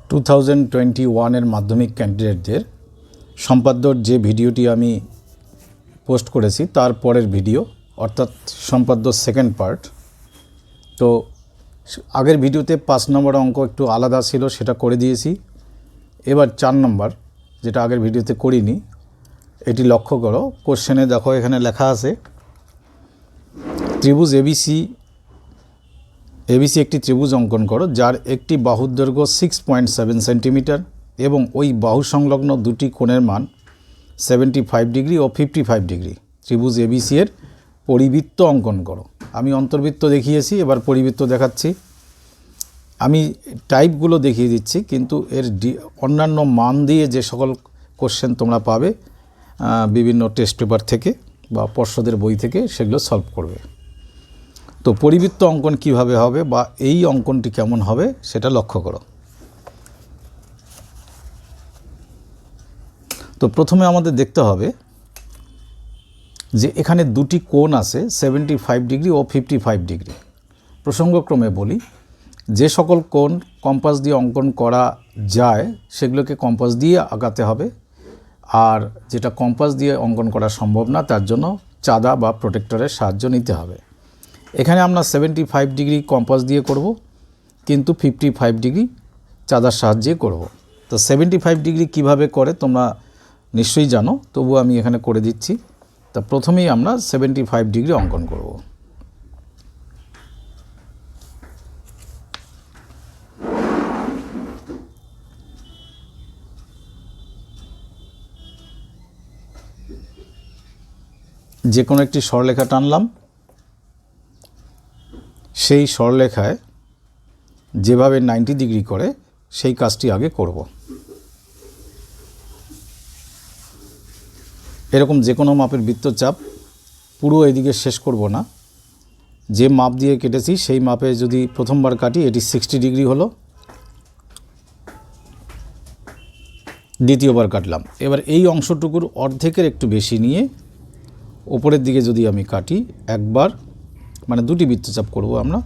2021 মাধ্যমিক ক্যান্ডিডেটদের সম্পাদ্যর যে ভিডিওটি আমি পোস্ট করেছি তার পরের ভিডিও, অর্থাৎ সম্পাদ্য সেকেন্ড পার্ট। তো আগের ভিডিওতে 5 নম্বর অঙ্ক একটু আলাদা ছিল, সেটা করে দিয়েছি। এবার 4 নম্বর, যেটা আগের ভিডিওতে করিনি, এটি লক্ষ্য করো। কোশ্চেনে দেখো এখানে লেখা আছে ত্রিভুজ এবিসি একটি ত্রিভুজ অঙ্কন করো যার একটি বাহুর দৈর্ঘ্য 6.7 সেন্টিমিটার এবং ওই বাহু সংলগ্ন দুটি কোণের মান 75 ডিগ্রি ও 55 ডিগ্রি। ত্রিভুজ এবিসি এর পরিবৃত্ত অঙ্কন করো। আমি অন্তর্বৃত্ত দেখিয়েছি, এবার পরিবৃত্ত দেখাচ্ছি। আমি টাইপগুলো দেখিয়ে দিচ্ছি, কিন্তু এর অন্যান্য মান দিয়ে যে সকল কোশ্চেন তোমরা পাবে বিভিন্ন টেস্ট পেপার থেকে বা পর্ষদের বই থেকে, সেগুলো সলভ করবে। তো পরিবৃত্ত অঙ্কন কিভাবে হবে বা এই অঙ্কনটি কেমন হবে সেটা লক্ষ্য করো। তো প্রথমে আমাদের দেখতে হবে যে এখানে দুটি কোণ আছে 75 ডিগ্রি ও 55 ডিগ্রি। প্রসঙ্গক্রমে বলি, যে সকল কোণ কম্পাস দিয়ে অঙ্কন করা যায় সেগুলোকে কম্পাস দিয়ে আঁকাতে হবে, আর যেটা কম্পাস দিয়ে অঙ্কন করা সম্ভব না তার জন্য চাঁদা বা প্রোটেক্টরের সাহায্য নিতে হবে। এখানে আমরা 75 ডিগ্রি কম্পাস দিয়ে করব, কিন্তু 55 ডিগ্রি চাঁদার সাহায্যে করব। তো 75 ডিগ্রি কিভাবে করে তোমরা নিশ্চয়ই জানো, তবু আমি এখানে করে দিচ্ছি। তা প্রথমেই আমরা 75 ডিগ্রি অঙ্কন করব। যে কোনো একটি সরলরেখা টানলাম, সেই সরলরেখায় যেভাবে 90 ডিগ্রি করে সেই কাজটি আগে করব। এরকম যে কোনো মাপের বৃত্তচাপ পুরো এদিকে শেষ করব না, যে মাপ দিয়ে কেটেছি সেই মাপে যদি প্রথমবার কাটি, এটি 60 ডিগ্রি হলো। দ্বিতীয়বার কাটলাম। এবার এই অংশটুকুর অর্ধেকের একটু বেশি নিয়ে ওপরের দিকে যদি আমি কাটি একবার, মানে দুটি বৃত্তচাপ করব আমরা।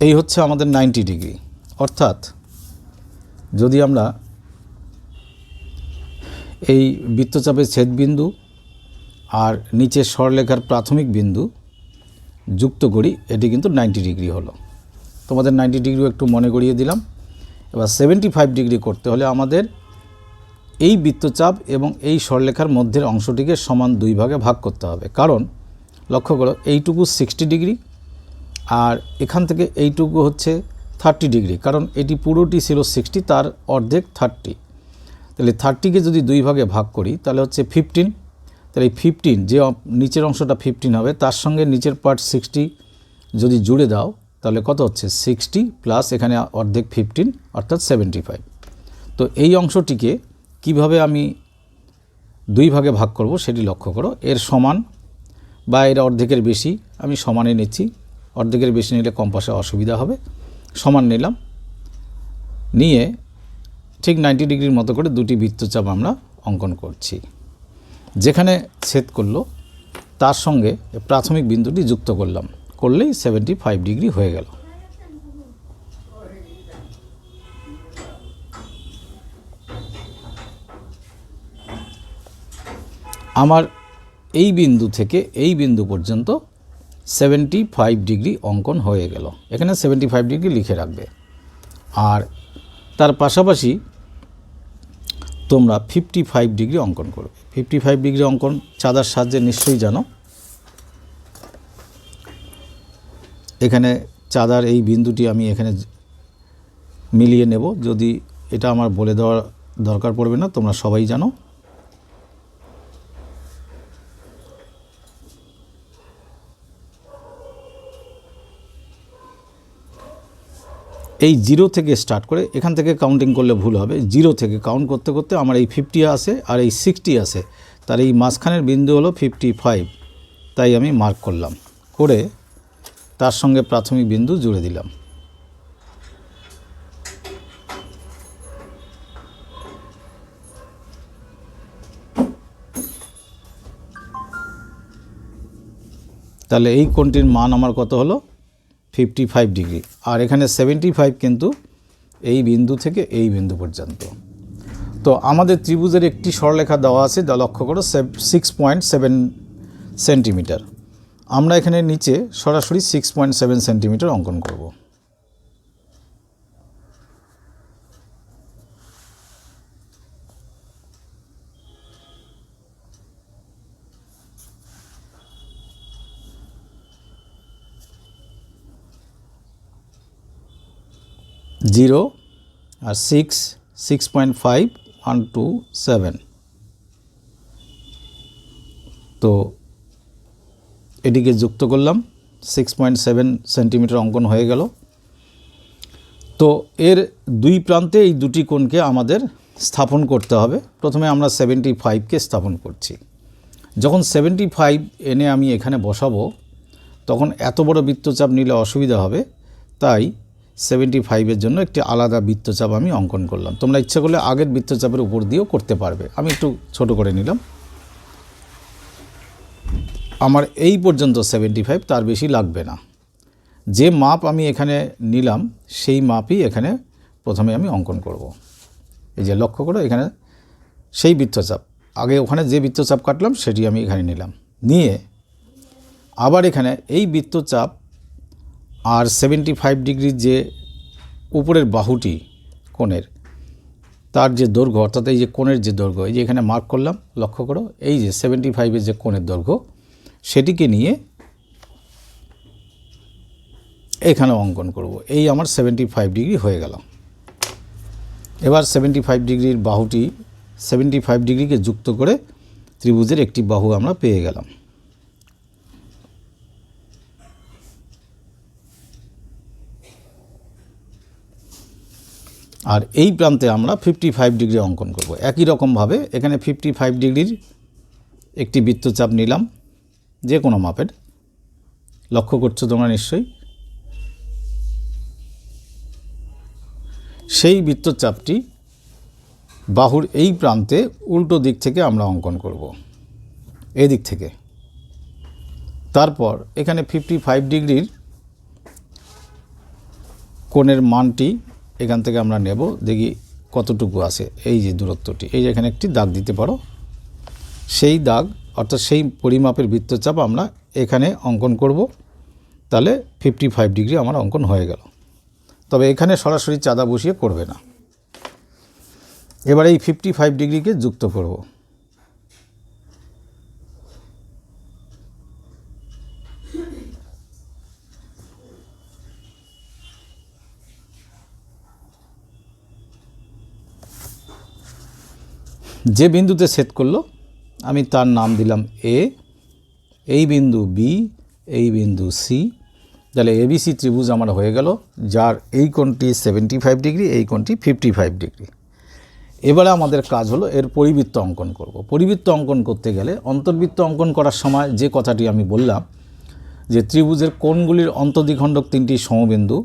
এই হচ্ছে আমাদের 90 ডিগ্রি। অর্থাৎ যদি আমরা এই বৃত্তচাপের ছেদবিন্দু আর নিচের সরলরেখার প্রাথমিক বিন্দু যুক্ত করি, এটি কিন্তু 90 ডিগ্রি হলো। তোমাদের 90 ডিগ্রিও একটু মনে করিয়ে দিলাম। এবার 75 ডিগ্রি করতে হলে আমাদের এই বৃত্তচাপ এবং এই সরলরেখার মধ্যের অংশটিকে সমান 2 ভাগে ভাগ করতে হবে। কারণ লক্ষ্য করো, এইটুকু 60 ডিগ্রি আর এখান থেকে এইটুকু হচ্ছে 30 ডিগ্রি, কারণ এটি পুরোটি ছিল 60, তার অর্ধেক 30। তাহলে 30কে যদি 2 ভাগে ভাগ করি তাহলে হচ্ছে 15। তাহলে এই 15, যে নিচের অংশটা 15 হবে, তার সঙ্গে নিচের পার্ট 60 যদি জুড়ে দাও তাহলে কত হচ্ছে 60 প্লাস এখানে অর্ধেক 15, অর্থাৎ 75। তো এই অংশটিকে কিভাবে আমি 2 ভাগে ভাগ করব সেটি লক্ষ্য করো। এর সমান বা এর অর্ধেকের বেশি আমি সমানে নিচ্ছি। অর্ধেকের বেশি নিলে কম্পাসে অসুবিধা হবে। সমান নিলাম, নিয়ে ঠিক 90 ডিগ্রির মতো করে দুটি বৃত্তচাপ আমরা অঙ্কন করছি। যেখানে ছেদ করলো তার সঙ্গে প্রাথমিক বিন্দুটি যুক্ত করলাম, করলেই 75 ডিগ্রি হয়ে গেল। আমার এই বিন্দু থেকে এই বিন্দু পর্যন্ত 75 ডিগ্রি অঙ্কন হয়ে গেল। এখানে 75 ডিগ্রি লিখে রাখবে। আর তার পাশাপাশি তোমরা 55 ডিগ্রি অঙ্কন করবে। 55 ডিগ্রি অঙ্কন চাঁদার সাহায্যে নিশ্চয়ই জানো। এখানে চাঁদার এই বিন্দুটি আমি এখানে মিলিয়ে নেব, যদি এটা আমার বলে দেওয়ার দরকার পড়বে না, তোমরা সবাই জানো। এই 0 থেকে স্টার্ট করে, এখান থেকে কাউন্টিং করলে ভুল হবে, 0 থেকে কাউন্ট করতে করতে আমার এই 50 আসে আর এই 60 আসে, তার এই মাঝখানের বিন্দু হলো 55। তাই আমি মার্ক করলাম, করে তার সঙ্গে প্রাথমিক বিন্দু জুড়ে দিলাম। তাহলে এই কোণটির মান আমার কত হলো 55 ডিগ্রি, আর এখানে 75 কিন্তু এই বিন্দু থেকে এই বিন্দু পর্যন্ত। তো আমাদের ত্রিভুজের একটি সরলরেখা দেওয়া আছে, যা লক্ষ্য করো 6.7 সেন্টিমিটার। আমরা এখানে নিচে সরাসরি 6.7 সেন্টিমিটার অঙ্কন করব। জিরো আর 6.5 1 2 7। তো এটিকে যুক্ত করলাম, 6.7 সেন্টিমিটার অঙ্কন হয়ে গেল। তো এর দুই প্রান্তে এই দুটি কোণকে আমাদের স্থাপন করতে হবে। প্রথমে আমরা 75কে স্থাপন করছি। যখন 75 এনে আমি এখানে বসাবো, তখন এত বড় বৃত্তচাপ নিলে অসুবিধা হবে, তাই 75-এর জন্য একটি আলাদা বৃত্তচাপ আমি অঙ্কন করলাম। তোমরা ইচ্ছা করলে আগের বৃত্তচাপের উপর দিয়েও করতে পারবে, আমি একটু ছোট করে নিলাম। আমার এই পর্যন্ত 75, তার বেশি লাগবে না। যে মাপ আমি এখানে নিলাম সেই মাপই এখানে প্রথমে আমি অঙ্কন করব। এই যে লক্ষ্য করো, এখানে সেই বৃত্তচাপ, আগে ওখানে যে বৃত্তচাপ কাটলাম সেটি আমি এখানে নিলাম, নিয়ে আবার এখানে এই বৃত্তচাপ আর 75 ডিগ্রির যে উপরের বাহুটি কোণের, তার যে দৈর্ঘ্য, অর্থাৎ এই যে কোণের যে দৈর্ঘ্য, এই যে এখানে মার্ক করলাম, লক্ষ্য করো, এই যে 75-এর যে কোণের দৈর্ঘ্য সেটিকে নিয়ে এখানে অঙ্কন করব। এই আমার 75 ডিগ্রি হয়ে গেল। এবার 75 ডিগ্রির বাহুটি 75 ডিগ্রিকে যুক্ত করে ত্রিভুজের একটি বাহু আমরা পেয়ে গেলাম। আর এই প্রান্তে আমরা 55 ডিগ্রি অঙ্কন করব। একই রকমভাবে এখানে 55 ডিগ্রির একটি বৃত্তচাপ নিলাম, যে কোনো মাপের, লক্ষ্য করছো তোমরা নিশ্চয়ই। সেই বৃত্তচাপটি বাহুর এই প্রান্তে উল্টো দিক থেকে আমরা অঙ্কন করব, এই দিক থেকে। তারপর এখানে 55 ডিগ্রির কোণের মানটি এখান থেকে আমরা নেব, দেখি কতটুকু আছে। এই যে দূরত্বটি, এই যে এখানে একটি দাগ দিতে পারো, সেই দাগ অর্থাৎ সেই পরিমাপের বৃত্তচাপ আমরা এখানে অঙ্কন করব। তাহলে 55 ডিগ্রি আমার অঙ্কন হয়ে গেল। তবে এখানে সরাসরি চাঁদা বসিয়ে করবে না। এবার এই 55 ডিগ্রিকে যুক্ত করব। যে বিন্দুতে ছেদ করলো আমি তার নাম দিলাম এ, এই বিন্দু বি, এই বিন্দু সি। তাহলে এবিসি ত্রিভুজ আমার হয়ে গেল, যার এই কোণটি 75 ডিগ্রি, এই কোণটি 55 ডিগ্রি। এবারে আমাদের কাজ হলো এর পরিবৃত্ত অঙ্কন করব। পরিবৃত্ত অঙ্কন করতে গেলে অন্তর্বৃত্ত অঙ্কন করার সময় যে কথাটি আমি বললাম, যে ত্রিভুজের কোণগুলির অন্তর্দ্বিখণ্ডক 3টি সমবিন্দু,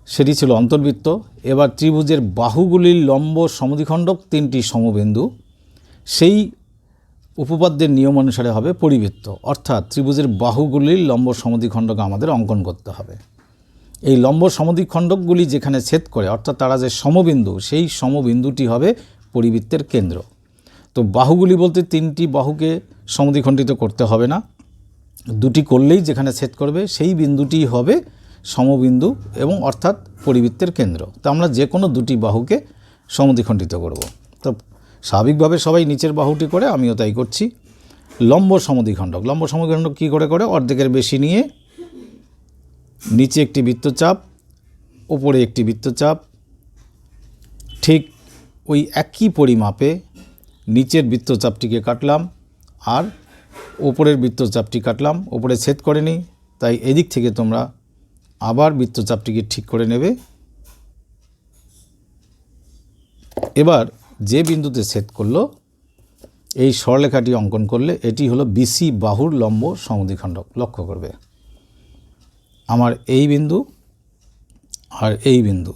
সেটি ছিল অন্তর্বৃত্ত। এবার ত্রিভুজের বাহুগুলির লম্ব সমদ্বিখণ্ডক 3টি সমবিন্দু, সেই উপপাদ্যের নিয়ম অনুসারে হবে পরিবৃত্ত। অর্থাৎ ত্রিভুজের বাহুগুলির লম্ব সমদ্বিখণ্ডক আমাদের অঙ্কন করতে হবে। এই লম্ব সমদ্বিখণ্ডকগুলি যেখানে ছেদ করে, অর্থাৎ তারা যে সমবিন্দু, সেই সমবিন্দুটি হবে পরিবৃত্তের কেন্দ্র। তো বাহুগুলি বলতে 3টি বাহুকে সমদ্বিখণ্ডিত করতে হবে না, দুটি করলেই যেখানে ছেদ করবে সেই বিন্দুটি হবে সমবিন্দু এবং অর্থাৎ পরিবৃত্তের কেন্দ্র। তো আমরা যে কোনো দুটি বাহুকে সমদ্বিখণ্ডিত করব। তো স্বাভাবিকভাবে সবাই নিচের বাহুটি করে, আমিও তাই করছি। লম্ব সমদ্বিখণ্ডক, লম্ব সমদ্বিখণ্ডক কী করে করে, অর্ধেকের বেশি নিয়ে নিচে একটি বৃত্তচাপ, উপরে একটি বৃত্তচাপ, ঠিক ওই একই পরিমাপে নিচের বৃত্তচাপটিকে কাটলাম আর উপরের বৃত্তচাপটি কাটলাম, উপরে ছেদ করেনি, তাই এদিক থেকে তোমরা আবার বৃত্তচাপটিকে ঠিক করে নেবে। এবার যে বিন্দুতে ছেদ করলো এই সরলরেখাটি অঙ্কন করলে এটি হলো বিসি বাহুর লম্ব সমদ্বিখণ্ডক। লক্ষ্য করবে আমার এই বিন্দু আর এই বিন্দু,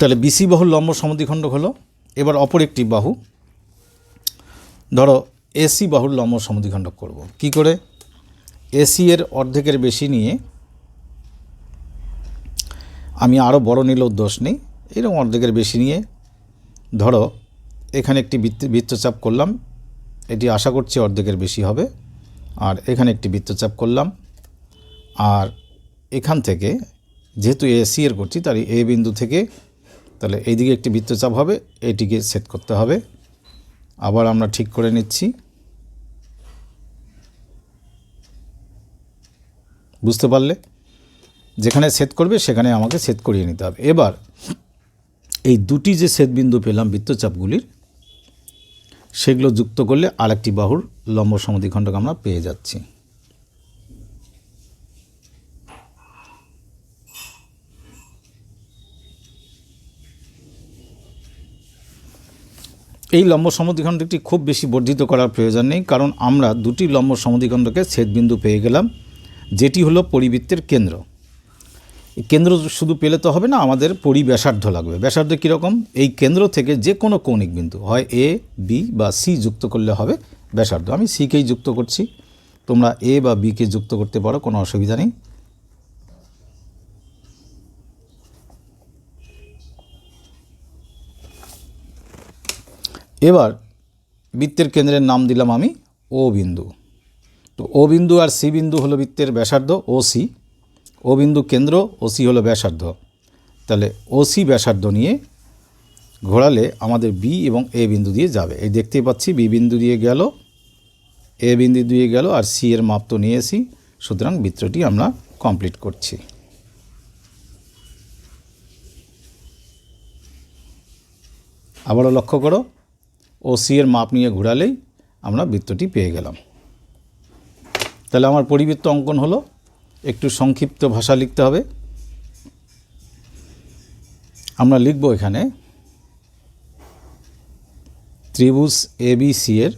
তাহলে বিসি বাহুর লম্ব সমদ্বিখণ্ডক হলো। এবার অপর একটি বাহু, ধরো এসি বাহুর লম্ব সমদ্বিখণ্ডক করব। কি করে? এসি এর অর্ধেকের বেশি নিয়ে, আমি আরও বড় নিলেও দোষ নেই, এরকম অর্ধেকের বেশি নিয়ে ধরো এখানে একটি বৃত্তচাপ করলাম, এটি আশা করছি অর্ধেকের বেশি হবে। আর এখানে একটি বৃত্তচাপ করলাম, আর এখান থেকে যেহেতু এসি এর করছি তার এ বিন্দু থেকে তাহলে এইদিকে একটি বৃত্তচাপ হবে, এটিকে ছেদ করতে হবে। আবার আমরা ঠিক করে নিচ্ছি, বুঝতে পারলে? যেখানে ছেদ করবে সেখানে আমাকে ছেদ করিয়ে নিতে হবে। এবার এই দুটি যে ছেদবিন্দু পেলাম বৃত্তচাপগুলির, সেগুলো যুক্ত করলে আরেকটি বাহুর লম্ব সমদ্বিখণ্ডক আমরা পেয়ে যাচ্ছি। এই লম্ব সমদ্বিখণ্ডকটি খুব বেশি বর্ধিত করার প্রয়োজন নেই, কারণ আমরা দুটি লম্ব সমদ্বিখণ্ডকে ছেদবিন্দু পেয়ে গেলাম, যেটি হলো পরিবৃত্তের কেন্দ্র। এই কেন্দ্র শুধু পেলে তো হবে না, আমাদের পরিব্যাসার্ধ লাগবে। ব্যাসার্ধ কীরকম? এই কেন্দ্র থেকে যে কোনো কৌণিক বিন্দু, হয় এ, বি বা সি যুক্ত করলে হবে ব্যাসার্ধ। আমি সিকেই যুক্ত করছি, তোমরা এ বা বিকে যুক্ত করতে পারো, কোনো অসুবিধা নেই। এবার বৃত্তের কেন্দ্রের নাম দিলাম আমি ও বিন্দু। তো ও বিন্দু আর সি বিন্দু হলো বৃত্তের ব্যাসার্ধ ও সি। ও বিন্দু কেন্দ্র, ও সি হলো ব্যাসার্ধ। তাহলে ও সি ব্যাসার্ধ নিয়ে ঘোরালে আমাদের বি এবং এ বিন্দু দিয়ে যাবে। এই দেখতেই পাচ্ছি বি বিন্দু দিয়ে গেল, এ বিন্দু দিয়ে গেল, আর সি এর মাপ তো নিয়েছি। সুতরাং বৃত্তটি আমরা কমপ্লিট করছি। আবারও লক্ষ্য করো, ও সি এর মাপ নিয়ে ঘোরালেই আমরা বৃত্তটি পেয়ে গেলাম। তাহলে আমার পরিবৃত্ত অঙ্কন হলো। একটু সংক্ষিপ্ত ভাষা লিখতে হবে। আমরা লিখব এখানে ত্রিভুজ এবিসি এর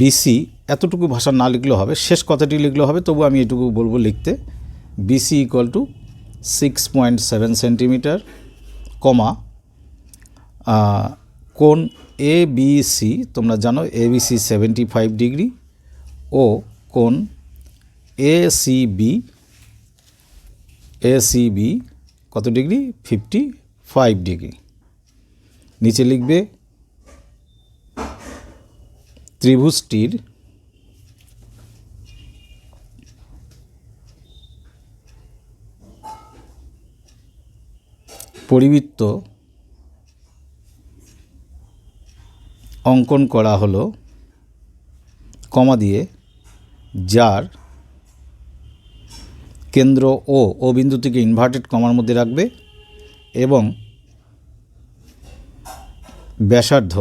বিসি, এতটুকু ভাষা না লিখলেও হবে, শেষ কথাটি লিখলেও হবে, তবু আমি এটুকু বলবো লিখতে। বিসি ইকুয়াল টু 6.7 সেন্টিমিটার, কমা কোণ এ বি সি, তোমরা জানো এবিসি 75 ডিগ্রি, ও কোণ এসিবি কত ডিগ্রি? 55 ডিগ্রি। নিচে লিখবে ত্রিভুজটির পরিবৃত্ত অঙ্কন করা হলো, কমা দিয়ে, যার কেন্দ্র ও বিন্দুটিকে ইনভার্টেড কমার মধ্যে রাখবে এবং ব্যাসার্ধ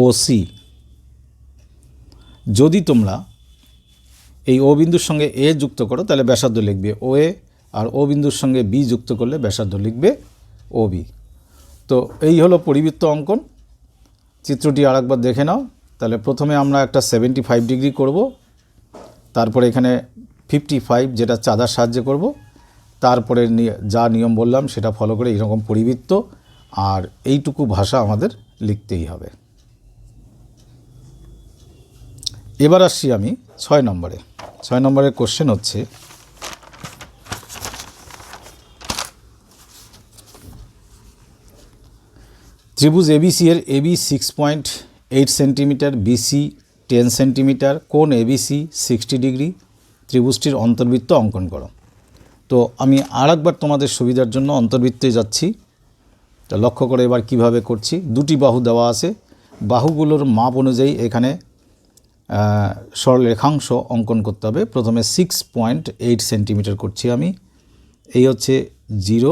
ও সি। যদি তোমরা এই ও বিন্দুর সঙ্গে এ যুক্ত করো তাহলে ব্যাসার্ধ লিখবে ও এ, আর ও বিন্দুর সঙ্গে বি যুক্ত করলে ব্যাসার্ধ লিখবে ও বি। তো এই হলো পরিবৃত্ত অঙ্কন। চিত্রটি আরেকবার দেখে নাও। তাহলে প্রথমে আমরা একটা 75 ডিগ্রি করব, তারপরে এখানে 55 যেটা চাঁদার সাহায্যে করব, তারপরে যা নিয়ম বললাম সেটা ফলো করে এইরকম পরিবৃত্ত, আর এইটুকু ভাষা আমাদের লিখতেই হবে। এবার আসছি আমি 6 নম্বরে। 6 নম্বরের কোশ্চেন হচ্ছে, ত্রিভুজ এবিসি এর এবি 6.8 সেন্টিমিটার, বিসি 10 সেন্টিমিটার, কোণ এবিসি 60 ডিগ্রি, ত্রিভুজটির অন্তর্বৃত্ত অঙ্কন করো। তো আমি আরেকবার তোমাদের সুবিধার জন্য অন্তর্বৃত্তে যাচ্ছি। তা লক্ষ্য করে এবার কিভাবে করছি। দুটি বাহু দেওয়া আছে, বাহুগুলোর মাপ অনুযায়ী এখানে সরলরেখাংশ অঙ্কন করতে হবে। প্রথমে 6.8 সেন্টিমিটার করছি আমি, এই হচ্ছে 0,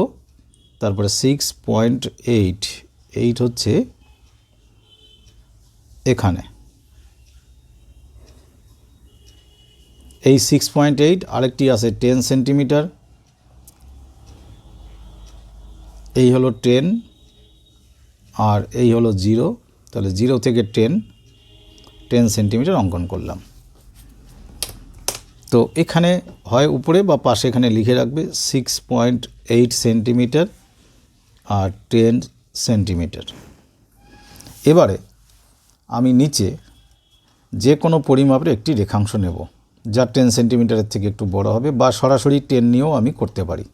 তারপরে 6.8, 8 হচ্ছে এখানে, এই 6.8, আরেকটি আছে 10 সেন্টিমিটার, এই হলো 10 আর এই হলো 0, তাহলে 0 থেকে 10 সেন্টিমিটার অঙ্কন করলাম। তো তো এখানে হয় উপরে বা পাশে এখানে লিখে রাখবে 6.8 সেন্টিমিটার আর 10 সেন্টিমিটার। এবারে আমি নিচে যে কোনো পরিমাপের একটি রেখাংশ নেব যা 10 সেন্টিমিটারের থেকে একটু বড় হবে, বা সরাসরি 10 নিয়েও আমি করতে পারি।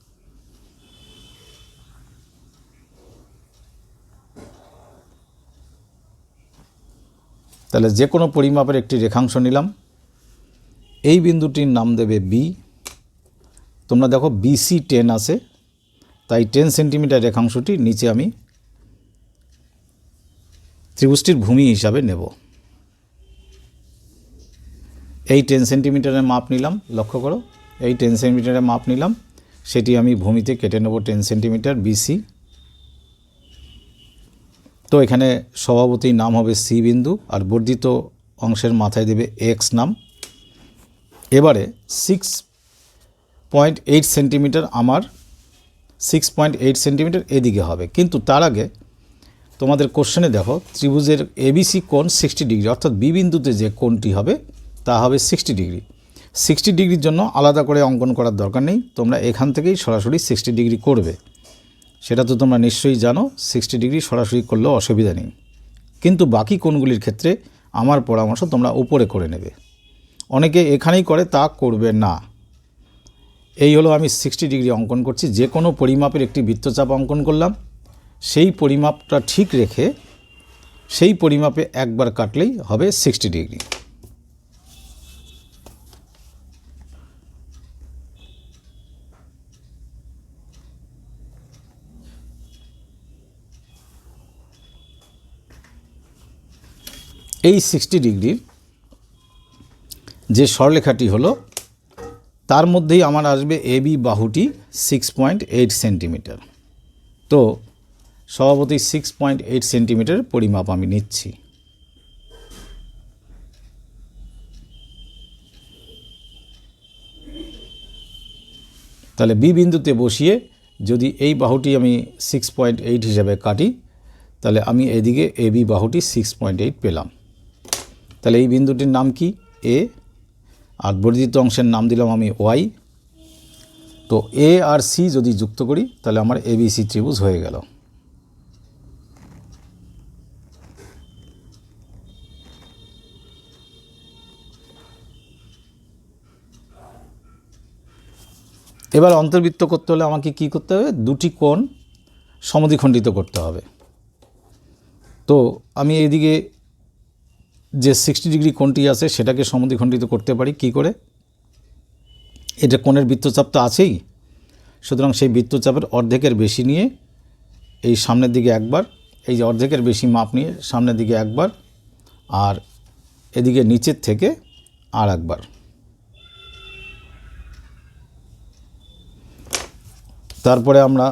তাহলে যে কোনো পরিমাপের একটি রেখাংশ নিলাম। এই বিন্দুটির নাম দেবে বি। তোমরা দেখো বিসি 10 আছে, তাই 10 সেন্টিমিটার রেখাংশটি নিচে আমি ত্রিভুজটির ভূমি হিসাবে নেব। এই 10 সেন্টিমিটারের মাপ নিলাম, লক্ষ্য করো এই 10 সেন্টিমিটারের মাপ নিলাম, সেটি আমি ভূমিতে কেটে নেব 10 সেন্টিমিটার বিসি। তো এখানে স্বভাবতই নাম হবে সি বিন্দু, আর বর্ধিত অংশের মাথায় দেবে এক্স নাম। এবারে 6.8 সেন্টিমিটার আমার 6.8 সেন্টিমিটার এদিকে হবে, কিন্তু তার আগে তোমাদের কোশ্চেনে দেখো ত্রিভুজের এবিসি কোণ 60 ডিগ্রি, অর্থাৎ বি বিন্দুতে যে কোণটি হবে তা হবে 60 ডিগ্রি। 60 ডিগ্রির জন্য আলাদা করে অঙ্কন করার দরকার নেই, তোমরা এখান থেকেই সরাসরি 60 ডিগ্রি করবে, সেটা তো তোমরা নিশ্চয়ই জানো। 60 ডিগ্রি সরাসরি করলেও অসুবিধা নেই, কিন্তু বাকি কোণগুলির ক্ষেত্রে আমার পরামর্শ তোমরা উপরে করে নেবে। অনেকে এখানেই করে, তা করবে না। এই হলো আমি 60 ডিগ্রি অঙ্কন করছি, যে কোনো পরিমাপের একটি বৃত্তচাপ অঙ্কন করলাম, সেই পরিমাপটা ঠিক রেখে সেই পরিমাপে একবার কাটলেই হবে 60 ডিগ্রি। এই 60 ডিগ্রির যে সরলরেখাটি হলো তার মধ্যেই আমার আসবে এবি বাহুটি 6.8 সেন্টিমিটার। তো স্বভাবতই 6.8 সেন্টিমিটার পরিমাপ আমি নিচ্ছি। তাহলে বি বিন্দুতে বসিয়ে যদি এই বাহুটি আমি 6.8 হিসাবে কাটি, তাহলে আমি এদিকে এবি বাহুটি 6.8 পেলাম। তাহলে এই বিন্দুটির নাম কি? এ, আর বর্ধিত অংশের নাম দিলাম আমি ওয়াই। তো এ আর সি যদি যুক্ত করি তাহলে আমার এবিসি ত্রিভুজ হয়ে গেল। এবার অন্তর্বৃত্ত করতে হলে আমাকে কি করতে হবে? দুটি কোণ সমদ্বিখণ্ডিত করতে হবে। তো আমি এদিকে যে 60 ডিগ্রি কোণটি আছে সেটাকে সমদ্বিখণ্ডিত করতে পারি কি করে? এটা কোণের বৃত্তচাপ তো আছেই, সুতরাং সেই বৃত্তচাপের অর্ধেকের বেশি নিয়ে এই সামনের দিকে একবার, এই যে অর্ধেকের বেশি মাপ নিয়ে সামনের দিকে একবার, আর এদিকে নিচের থেকে আর একবার। তারপরে আমরা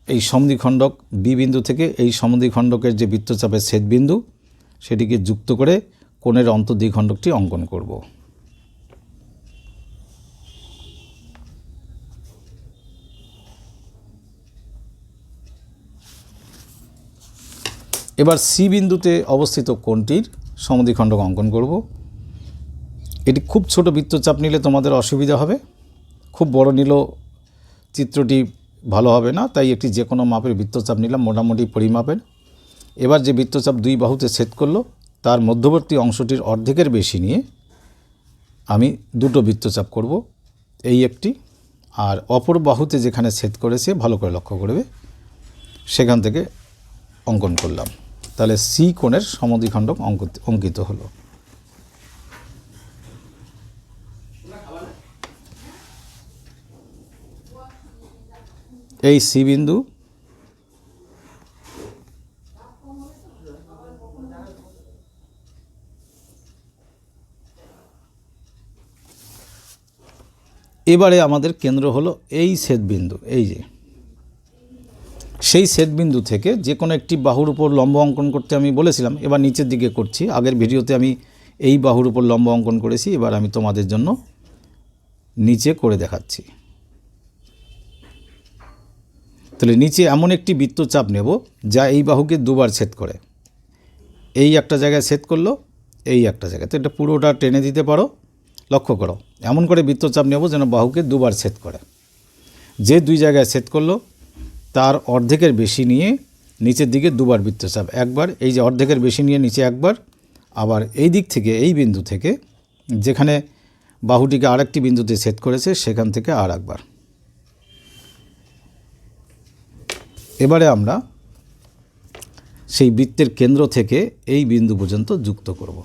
এই সমদ্বিখণ্ডক বি বিন্দু থেকে এই সমদ্বিখণ্ডকের যে বৃত্তচাপের ছেদবিন্দু সেটিকে যুক্ত করে কোণের অন্তর্দ্বিখণ্ডকটি অঙ্কন করব। এবার সি বিন্দুতে অবস্থিত কোণটির সমদ্বিখণ্ডক অঙ্কন করব। এটি খুব ছোট বৃত্তচাপ নিলে তোমাদের অসুবিধা হবে, খুব বড় নিলেও চিত্রটি ভালো হবে না, তাই একটি যে কোনো মাপের বৃত্তচাপ নিলাম, মোটামুটি পরিমাপের। এবার যে বৃত্তচাপ দুই বাহুতে ছেদ করলো তার মধ্যবর্তী অংশটির অর্ধেকের বেশি নিয়ে আমি দুটো বৃত্তচাপ করব, এই একটি, আর অপর বাহুতে যেখানে ছেদ করেছে ভালো করে লক্ষ্য করবে সেখান থেকে অঙ্কন করলাম। তাহলে সি কোণের সমদ্বিখণ্ডক অঙ্কিত হলো। এই সি বিন্দু, এবারে আমাদের কেন্দ্র হলো এই ছেদবিন্দু, এই যে সেই ছেদবিন্দু থেকে যে কোনো একটি বাহুর উপর লম্ব অঙ্কন করতে আমি বলেছিলাম, এবার নিচের দিকে করছি। আগের ভিডিওতে আমি এই বাহুর উপর লম্ব অঙ্কন করেছি, এবার আমি তোমাদের জন্য নিচে করে দেখাচ্ছি। তাহলে নিচে এমন একটি বৃত্তচাপ নেব যা এই বাহুকে দুবার ছেদ করে, এই একটা জায়গায় ছেদ করলো, এই একটা জায়গায়, তো এটা পুরোটা টেনে দিতে পারো, লক্ষ্য করো, এমন করে বৃত্তচাপ নেব যেন বাহুকে দুবার ছেদ করে। যে দুই জায়গায় ছেদ করলো তার অর্ধেকের বেশি নিয়ে নিচের দিকে দুবার বৃত্তচাপ, একবার এই যে অর্ধেকের বেশি নিয়ে নিচে একবার, আবার এই দিক থেকে এই বিন্দু থেকে যেখানে বাহুটিকে আরেকটি বিন্দুতে ছেদ করেছে সেখান থেকে আর একবার। এবারে আমরা সেই বৃত্তের কেন্দ্র থেকে এই বিন্দু পর্যন্ত যুক্ত করব।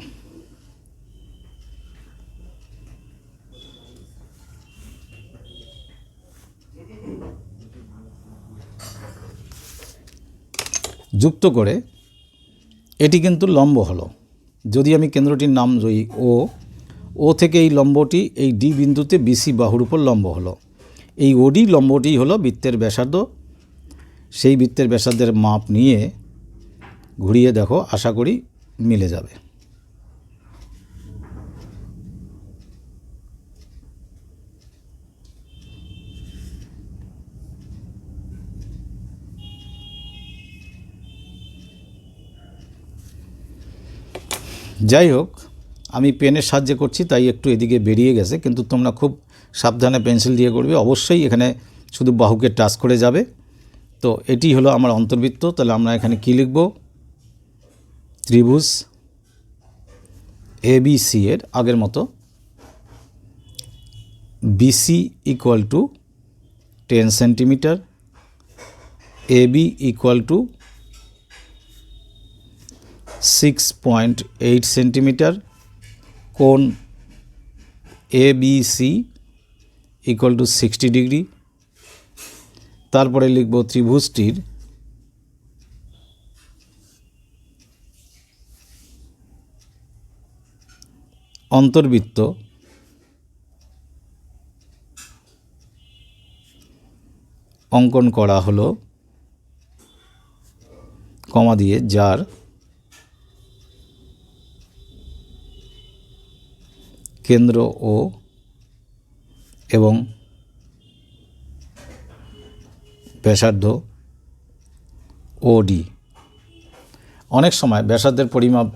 যুক্ত করে এটি কিন্তু লম্ব হলো। যদি আমি কেন্দ্রটির নাম ধরি ও থেকে এই লম্বটি এই ডি বিন্দুতে বিসি বাহুর উপর লম্ব হলো। এই ওডি লম্বটি হলো বৃত্তের ব্যাসার্ধ। সেই বৃত্তের ব্যাসার্ধের মাপ নিয়ে ঘুরিয়ে দেখো, আশা করি মিলে যাবে। যাই হোক, আমি পেনের সাহায্যে করছি তাই একটু এদিকে বেরিয়ে গেছে, কিন্তু তোমরা খুব সাবধানে পেন্সিল দিয়ে করবে। অবশ্যই এখানে শুধু বাহুকে টাচ করে যাবে। তো এটি হলো আমার অন্তর্বৃত্ত। তাহলে আমরা এখানে কি লিখব? ত্রিভুজ ABC এর আগের মতো BC equal to 10 centimetre, AB equal to 6.8 centimetre, কোণ ABC ইকুয়াল টু 60 ডিগ্রি। তারপরে লিখব ত্রিভুজটির অন্তর্বৃত্ত অঙ্কন করা হলো কমা দিয়ে, যার কেন্দ্র ও এবং ব্যাসার্ধ OD। অনেক সময় ব্যাসার্ধের পরিমাপ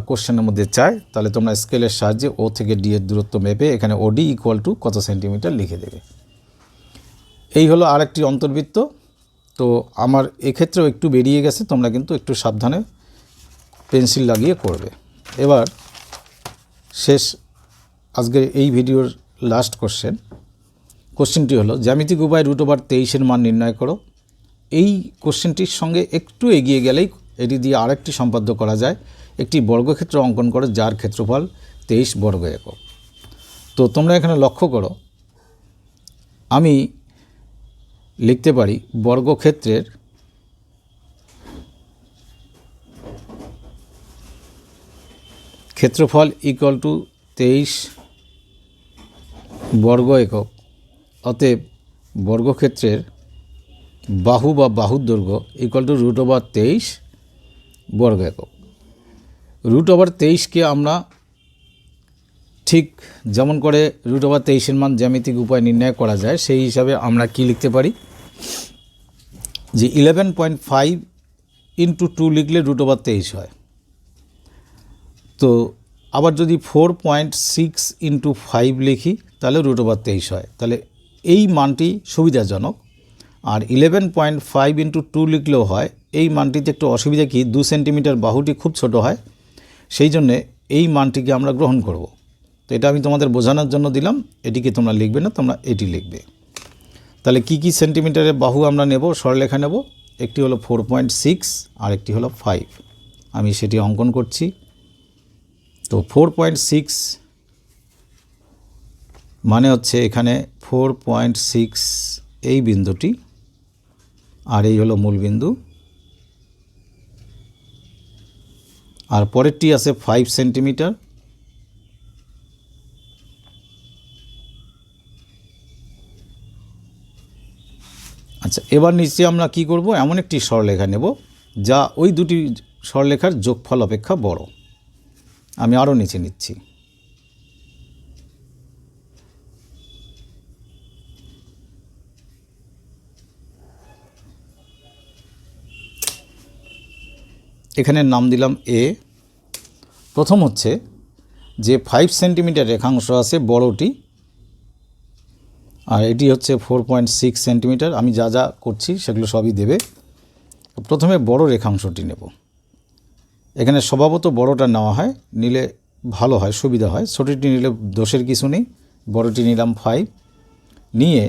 কোশ্চেনের মধ্যে চায়, তাহলে তোমরা স্কেলের সাহায্যে ও থেকে ডি এর দূরত্ব মেপে এখানে OD ইকুয়াল টু কত সেন্টিমিটার লিখে দেবে। এই হলো আরেকটি অন্তর্বৃত্ত। তো আমার এক্ষেত্রেও একটু বেরিয়ে গেছে, তোমরা কিন্তু একটু সাবধানে পেন্সিল লাগিয়ে করবে। এবার শেষ আজকের এই ভিডিওর লাস্ট কোশ্চেনটি হলো জ্যামিতিক উপায় √23 মান নির্ণয় করো। এই কোশ্চেনটির সঙ্গে একটু এগিয়ে গেলেই এটি দিয়ে আরেকটি সম্পাদ্য করা যায়। একটি বর্গক্ষেত্র অঙ্কন করো যার ক্ষেত্রফল 23 বর্গ একক। তো তোমরা এখানে লক্ষ্য করো, আমি লিখতে পারি বর্গক্ষেত্রের ক্ষেত্রফল ইকুয়াল টু 23 বর্গ একক। অতএব বর্গক্ষেত্রের বাহু বা বাহুর দৈর্ঘ্য ইকুয়াল টু √23 বর্গ একক। √23কে আমরা ঠিক যেমন করে √23 মান জ্যামিতিক উপায় নির্ণয় করা যায়, সেই হিসাবে আমরা কি লিখতে পারি যে 11.5 × 2 লিখলে √23 হয়। তো আবার যদি 4.6 × 5 লিখি তাহলে √23 হয়। তাহলে এই মানটি সুবিধাজনক। আর 11.5 × 2 লিখলেও হয়। এই মানটিতে একটু অসুবিধা কি, 2 সেন্টিমিটার বাহুটি খুব ছোট হয়, সেই জন্যে এই মানটিকে আমরা গ্রহণ করব। তো এটা আমি তোমাদের বোঝানোর জন্য দিলাম, এটিকে তোমরা লিখবে না, তোমরা এটি লিখবে। তাহলে কি কি সেন্টিমিটারের বাহু আমরা নেব, সরলরেখা নেব। একটি হলো 4.6 আর একটি হলো 5। আমি সেটি অঙ্কন করছি। তো 4.6 মানে হচ্ছে এখানে 4.6 এই বিন্দুটি, আর এই হলো মূল বিন্দু। আর পরেরটি আছে 5 সেন্টিমিটার। আচ্ছা, এবার নিচে আমরা কি করব, এমন একটি সরলরেখা নেব যা ওই দুটি সরলরেখার যোগফল অপেক্ষা বড়। আমি আরও নিচে নিচ্ছি। এখানে নাম দিলাম A। প্রথম হচ্ছে যে 5 সেন্টিমিটার রেখাংশ আছে বড়টি, আর এটি হচ্ছে 4.6 সেন্টিমিটার। আমি যা যা করছি সেগুলো সবই দেবে। প্রথমে বড় রেখাংশটি নেব। এখানে স্বভাবত বড়টা নেওয়া হয়, নিলে ভালো হয়, সুবিধা হয়। ছোটটি নিলে দোষের কিছু নেই। বড়টি নিলাম 5, নিয়ে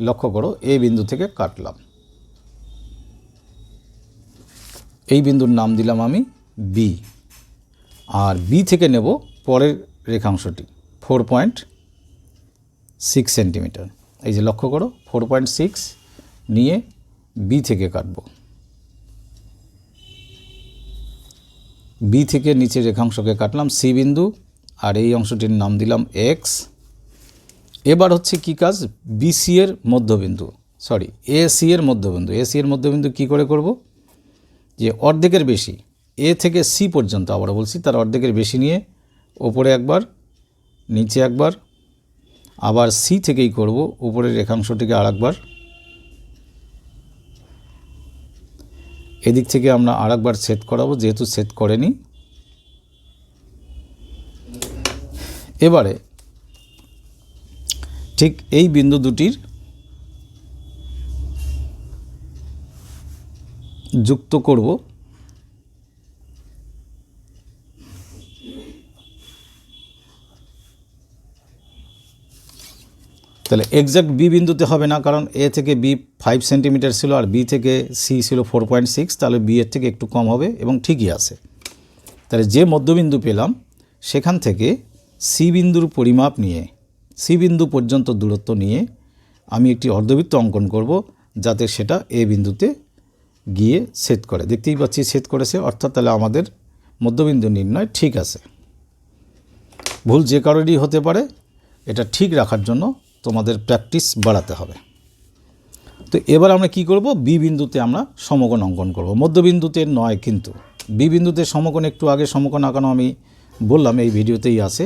লক্ষ্য করো এই বিন্দু থেকে কাটলাম। এই বিন্দুর নাম দিলাম আমি বি, আর বি থেকে নেব পরের রেখাংশটি 4.6 সেন্টিমিটার। এই যে লক্ষ্য করো 4.6 নিয়ে বি থেকে কাটব। বি থেকে নিচের রেখাংশকে কাটলাম সি বিন্দু, আর এই অংশটির নাম দিলাম এক্স। এবার হচ্ছে কি কাজ, বিসি এর মধ্যবিন্দু, সরি এসি এর মধ্যবিন্দু। এসি এর মধ্যবিন্দু কি করে করব, যে অর্ধেকের বেশি, এ থেকে সি পর্যন্ত, আবার বলছি তার অর্ধেকের বেশি নিয়ে ওপরে একবার, নিচে একবার, আবার সি থেকেই করব উপরের রেখাংশটিকে আরেকবার, এদিক থেকে আমরা আরেকবার ছেদ করাবো, যেহেতু ছেদ করেনি। এবারে ঠিক এই বিন্দু দুটির যুক্ত করব। তাহলে এক্স্যাক্ট বি বিন্দুতে হবে না, কারণ এ থেকে বি 5 সেন্টিমিটার ছিল আর বি থেকে সি ছিল 4.6, তাহলে বি এর থেকে একটু কম হবে এবং ঠিকই আছে। তাহলে যে মধ্যবিন্দু পেলাম সেখান থেকে সি বিন্দুর পরিমাপ নিয়ে, সি বিন্দু পর্যন্ত দূরত্ব নিয়ে আমি একটি অর্ধবৃত্ত অঙ্কন করব, যাতে সেটা এ বিন্দুতে গিয়ে ছেদ করে। দেখতেই পাচ্ছি ছেদ করেছে, অর্থাৎ তাহলে আমাদের মধ্যবিন্দু নির্ণয় ঠিক আছে। ভুল যে কারোরই হতে পারে, এটা ঠিক রাখার জন্য তোমাদের প্র্যাকটিস বাড়াতে হবে। তো এবার আমরা কি করব, বি বিন্দুতে আমরা সমকোণ অঙ্কন করব, মধ্যবিন্দুতে নয়। কিন্তু বি বিন্দুতে সমকোণ, একটু আগে সমকোণ আঁকানো আমি বললাম, এই ভিডিওতেই আছে,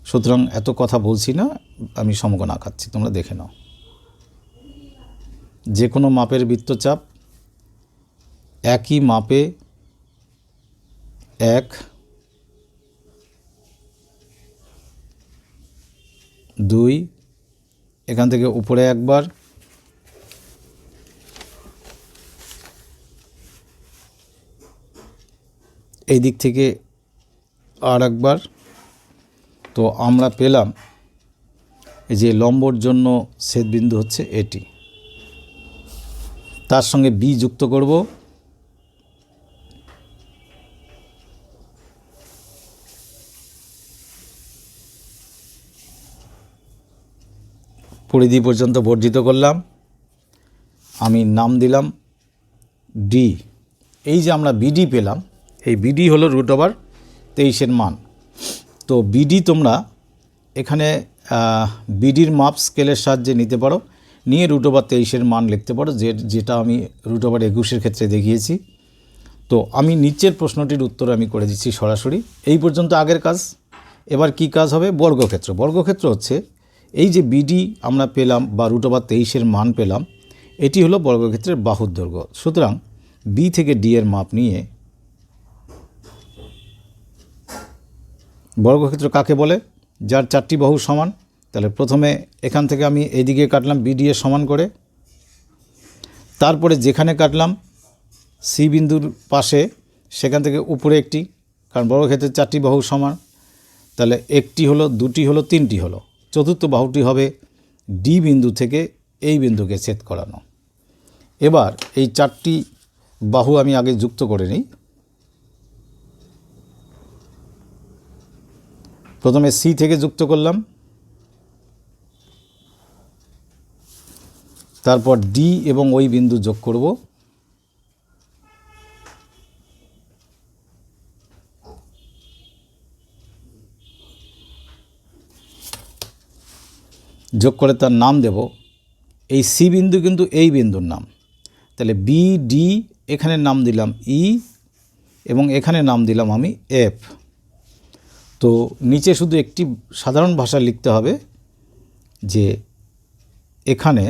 সুতরাং এত কথা বলছি না, আমি সমকোণ আঁকাচ্ছি, তোমরা দেখে নাও। যে কোনো মাপের বৃত্তচাপ একই মাপে 1, 2, এখান থেকে উপরে একবার, এই দিক থেকে আর একবার। তো আমরা পেলাম এই যে লম্বর জন্য ছেদবিন্দু হচ্ছে এটি, তার সঙ্গে বি যুক্ত করব। পরিধি পর্যন্ত বর্ধিত করলাম, আমি নাম দিলাম ডি। এই যে আমরা বিডি পেলাম, এই বিডি হলো √23 মান। তো বিডি তোমরা এখানে বিডির মাপ স্কেলের সাহায্যে নিতে পারো, নিয়ে √23 মান লিখতে পারো, যেটা আমি √21 ক্ষেত্রে দেখিয়েছি। তো আমি নিচের প্রশ্নটির উত্তর আমি করে দিচ্ছি সরাসরি। এই পর্যন্ত আগের কাজ। এবার কি কাজ হবে, বর্গক্ষেত্র। বর্গক্ষেত্র হচ্ছে এই যে বিডি আমরা পেলাম বা √23 মান পেলাম, এটি হলো বর্গক্ষেত্রের বাহুর দৈর্ঘ্য। সুতরাং বি থেকে ডি এর মাপ নিয়ে, বর্গক্ষেত্র কাকে বলে, যার 4টি বাহু সমান। তাহলে প্রথমে এখান থেকে আমি এইদিকে কাটলাম বিডি এর সমান করে, তারপরে যেখানে কাটলাম সি বিন্দুর পাশে, সেখান থেকে উপরে একটি, কারণ বর্গক্ষেত্রের 4টি বাহু সমান, তাহলে একটি হলো, দুটি হলো, তিনটি হলো, চতুর্থ বাহুটি হবে ডি বিন্দু থেকে এই বিন্দুকে ছেদ করানো। এবার এই 4টি বাহু আমি আগে যুক্ত করে নিই। প্রথমে সি থেকে যুক্ত করলাম, তারপর ডি এবং ওই বিন্দু যোগ করব, যোগ করে তার নাম দেব। এই সি বিন্দু কিন্তু এই বিন্দুর নাম, তাহলে বি ডি, এখানে নাম দিলাম ই এবং এখানে নাম দিলাম আমি এফ। তো নিচে শুধু একটি সাধারণ ভাষা লিখতে হবে, যে এখানে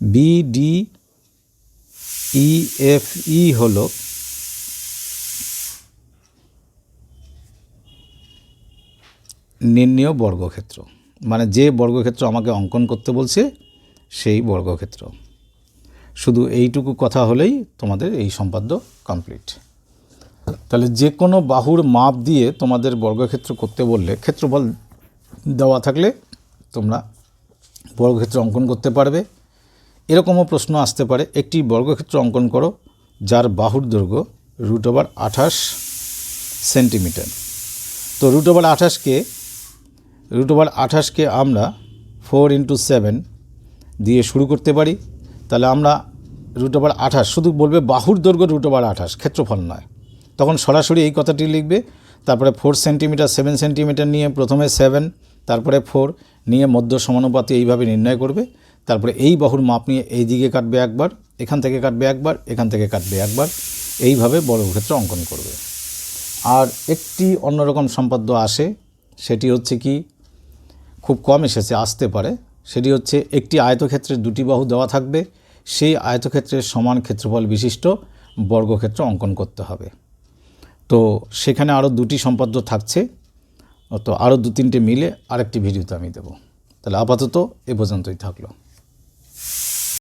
বি ডি ই এফ ই হলো নির্ণেয় বর্গক্ষেত্র, মানে যে বর্গক্ষেত্র আমাকে অঙ্কন করতে বলছে সেই বর্গক্ষেত্র। শুধু এইটুকু কথা হলেই তোমাদের এই সম্পাদ্য কমপ্লিট। তাহলে যে কোনো বাহুর মাপ দিয়ে তোমাদের বর্গক্ষেত্র করতে বললে, ক্ষেত্রফল দেওয়া থাকলে তোমরা বর্গক্ষেত্র অঙ্কন করতে পারবে। এরকমও প্রশ্ন আসতে পারে, একটি বর্গক্ষেত্র অঙ্কন করো যার বাহুর দৈর্ঘ্য √28 সেন্টিমিটার। তো √28কে আমরা 4 × 7 দিয়ে শুরু করতে পারি। তাহলে আমরা √28 শুধু বলবে বাহুর দৈর্ঘ্য √28, ক্ষেত্রফল নয়। তখন সরাসরি এই কথাটি লিখবে, তারপরে 4 সেন্টিমিটার 7 সেন্টিমিটার নিয়ে প্রথমে 7, তারপরে 4 নিয়ে মধ্য সমানুপাতে এইভাবে নির্ণয় করবে। তারপরে এই বাহুর মাপ নিয়ে এই দিকে কাটবে একবার, এখান থেকে কাটবে একবার, এখান থেকে কাটবে একবার, এইভাবে বর্গক্ষেত্র অঙ্কন করবে। আর একটি অন্যরকম সম্পাদ্য আসে, সেটি হচ্ছে কি, খুব কম এসেছে, আসতে পারে, সেটি হচ্ছে একটি আয়তক্ষেত্রের দুটি বাহু দেওয়া থাকবে, সেই আয়তক্ষেত্রের সমান ক্ষেত্রফল বিশিষ্ট বর্গক্ষেত্র অঙ্কন করতে হবে। তো সেখানে আরও দুটি সম্পাদ্য থাকছে, তো আরও 2-3টে মিলে আরেকটি ভিডিওতে আমি দেব। তাহলে আপাতত এ পর্যন্তই থাকলো।